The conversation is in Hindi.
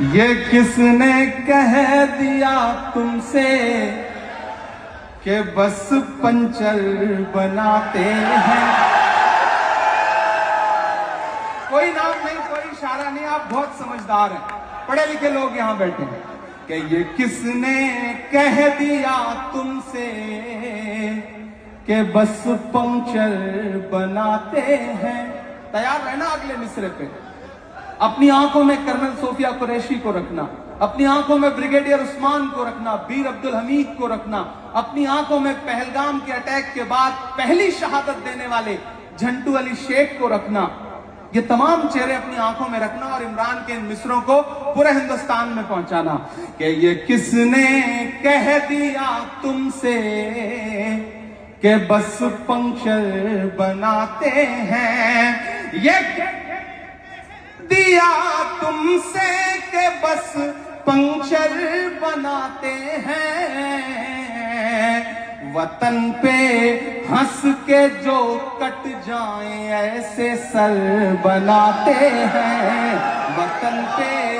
ये किसने कह दिया तुमसे कि बस पंचर बनाते हैं। कोई नाम नहीं, कोई इशारा नहीं, आप बहुत समझदार हैं, पढ़े लिखे लोग यहां बैठे हैं। कि ये किसने कह दिया तुमसे कि बस पंचर बनाते हैं। तैयार रहना अगले मिसरे पे। अपनी आंखों में कर्नल सोफिया कुरैशी को रखना, अपनी आंखों में ब्रिगेडियर उस्मान को रखना, बीर अब्दुल हमीद को रखना, अपनी आंखों में पहलगाम के अटैक के बाद पहली शहादत देने वाले झंटू अली शेख को रखना। ये तमाम चेहरे अपनी आंखों में रखना और इमरान के इन मिसरों को पूरे हिंदुस्तान में पहुंचाना कि ये किसने कह दिया तुमसे कि बस पंक्चर बनाते हैं। ये दिया तुमसे के बस पंक्चर बनाते हैं। वतन पे हंस के जो कट जाएं ऐसे सर बनाते हैं। वतन पे